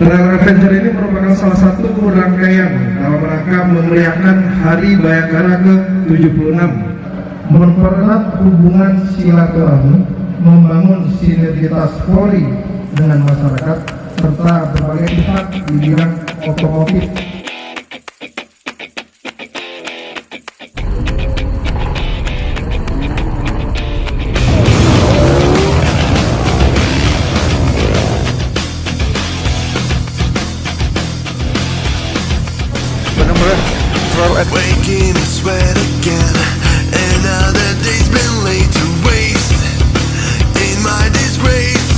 Trail Adventure ini merupakan salah satu rangkaian dalam rangka memeriahkan Hari Bayangkara ke-76, mempererat hubungan silaturahmi, membangun sinergitas Polri dengan masyarakat, serta berbagai pihak di bidang otomotif. Waking and sweat again. Another day's been laid to waste in my disgrace.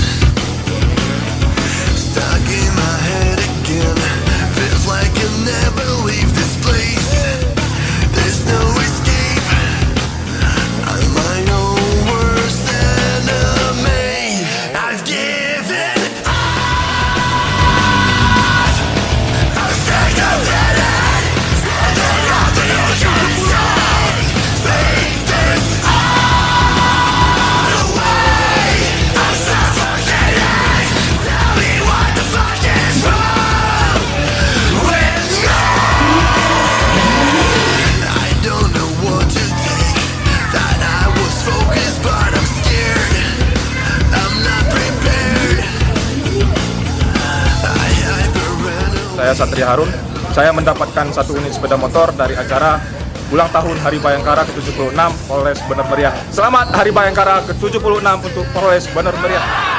Stuck in my head again. Feels like I'll never leave this place. There's no escape. I'm my own worst enemy. I've given up. I'm sick of it. Saya Satria Harun, saya mendapatkan 1 unit sepeda motor dari acara ulang tahun Hari Bayangkara ke-76 Polres Bener Meriah. Selamat Hari Bayangkara ke-76 untuk Polres Bener Meriah.